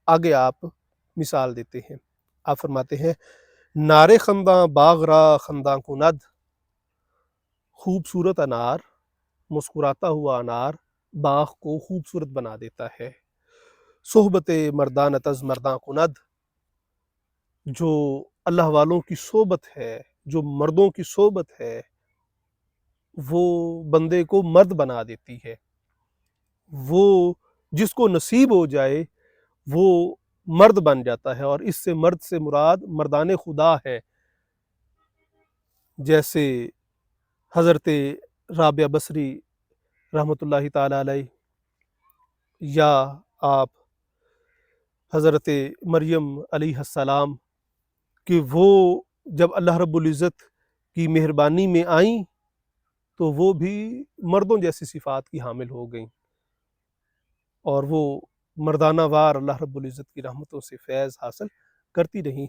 آگے آپ مثال دیتے ہیں، آپ فرماتے ہیں نارے خنداں باغ را خنداں کند، خوبصورت انار، مسکراتا ہوا انار باغ کو خوبصورت بنا دیتا ہے۔ صحبت مردانت از مرداں کند، جو اللہ والوں کی صحبت ہے، جو مردوں کی صحبت ہے، وہ بندے کو مرد بنا دیتی ہے۔ وہ جس کو نصیب ہو جائے وہ مرد بن جاتا ہے، اور اس سے مرد سے مراد مردان خدا ہے، جیسے حضرت رابعہ بصری رحمۃ اللہ تعالی علیہ، یا آپ حضرت مریم علیہ السلام، کہ وہ جب اللہ رب العزت کی مہربانی میں آئیں تو وہ بھی مردوں جیسی صفات کی حامل ہو گئیں، اور وہ مردانہ وار اللہ رب العزت کی رحمتوں سے فیض حاصل کرتی رہیں۔